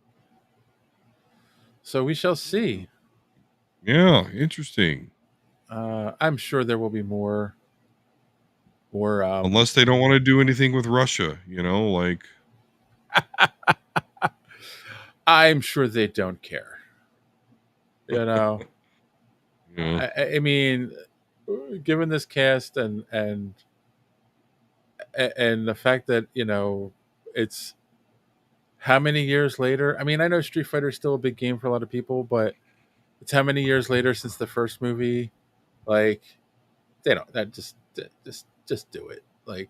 So we shall Hmm. see. Yeah, interesting. I'm sure there will be more. More. Unless they don't want to do anything with Russia, like I'm sure they don't care. You know. yeah. I mean, given this cast and the fact that it's how many years later. I mean, I know Street Fighter is still a big game for a lot of people, but it's how many years later since the first movie. Like they don't. That just do it. Like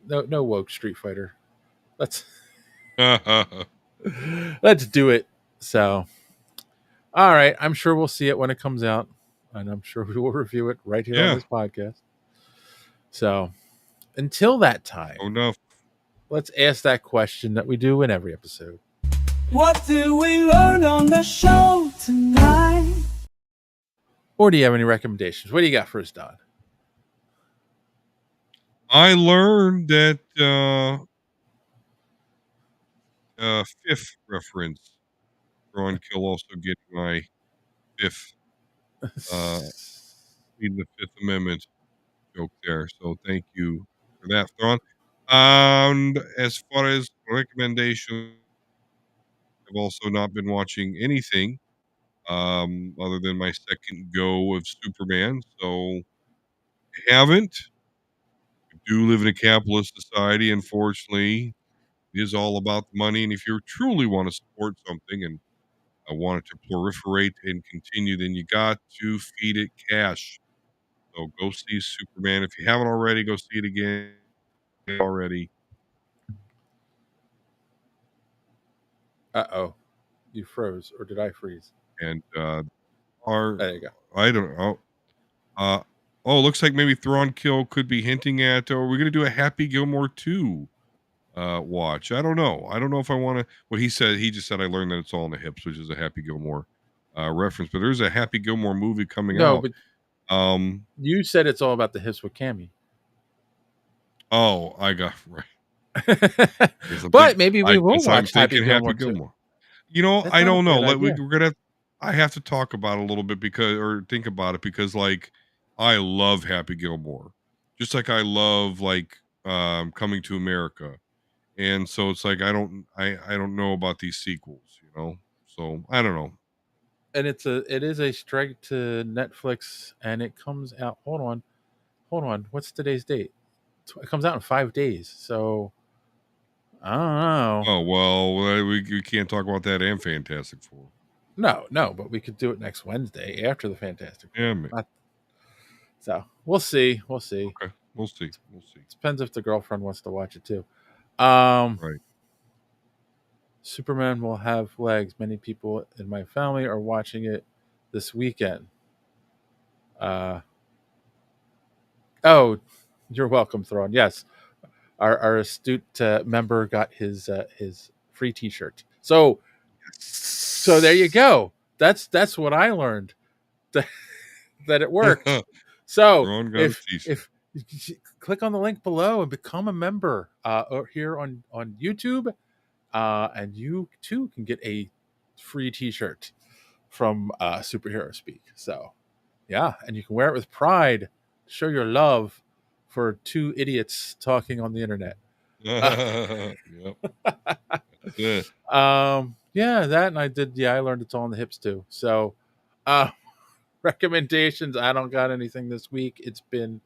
no woke Street Fighter. Let's let's do it. So all right, I'm sure we'll see it when it comes out, and I'm sure we will review it right here on Yeah. this podcast. So until that time, Oh no. let's ask that question that we do in every episode. What did we learn on the show tonight? Or do you have any recommendations? What do you got for us, Don? I learned that fifth reference. Ron Kill also getting my fifth reading the Fifth Amendment joke there. So thank you for that, Thrawn. And as far as recommendations, I've also not been watching anything other than my second go of Superman. So I haven't. We do live in a capitalist society, unfortunately. It is all about the money. And if you truly want to support something and want it to proliferate and continue, then you got to feed it cash. So go see Superman. If you haven't already, go see it again already. Oh, you froze, or did I freeze? And our There you go. I don't know. Uh looks like maybe Thrawn Kill could be hinting at, or we're gonna do a Happy Gilmore 2 watch. I don't know. I don't know if I want to. What he just said I learned that it's all in the hips, which is a Happy Gilmore reference. But there's a Happy Gilmore movie coming No, out. but you said it's all about the hips with Cammy. Oh, I got right. But maybe we will I'm watch Happy thinking Happy Gilmore too. Gilmore. That's I not a don't know. bad idea. We're gonna. I have to talk about it a little bit or think about it because, like, I love Happy Gilmore, just like I love Coming to America, and so it's like I don't know about these sequels. So I don't know. And it is a strike to Netflix, and it comes out. Hold on. What's today's date? It comes out in 5 days. So I don't know. Oh well, we can't talk about that and Fantastic Four. No, but we could do it next Wednesday after the Fantastic Four. Yeah, man. So we'll see. We'll see. Okay, we'll see. We'll see. Depends if the girlfriend wants to watch it too. Um, Right. Superman will have legs. Many people in my family are watching it this weekend. Uh, Oh, you're welcome, Thrawn. Yes, our astute member got his free T-shirt. So there you go. That's what I learned, that, that it worked. So Ron got a t-shirt. if click on the link below and become a member here on YouTube, and you too can get a free T-shirt from Superhero Speak. So yeah, and you can wear it with pride, show your love for two idiots talking on the internet. Yep. That's it. Yeah, that, and I learned it's all on the hips too. So recommendations, I don't got anything this week. It's been,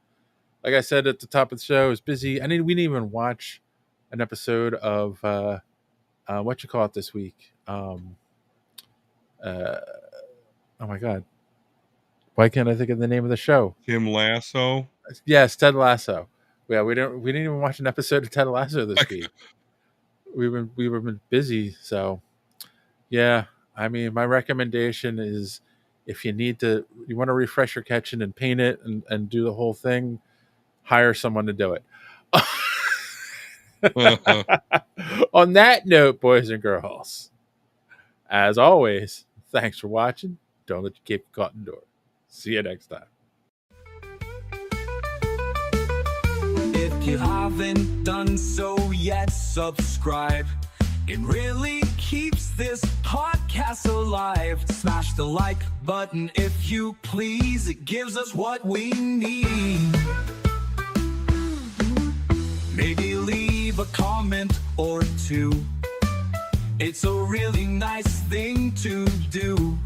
like I said at the top of the show, it's busy. We didn't even watch an episode of what you call it this week. Oh my god, why can't I think of the name of the show? Tim Lasso. Yes, Ted Lasso. Yeah, we didn't even watch an episode of Ted Lasso this week. We've been busy, so yeah. I mean, my recommendation is, if you want to refresh your kitchen and paint it and do the whole thing, hire someone to do it. On that note, boys and girls, as always, thanks for watching. Don't let your cape get caught in the door. See you next time. If you haven't done so yet, subscribe. It really keeps this podcast alive. Smash the like button if you please. It gives us what we need. Maybe leave a comment or two. It's a really nice thing to do.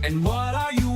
And what are you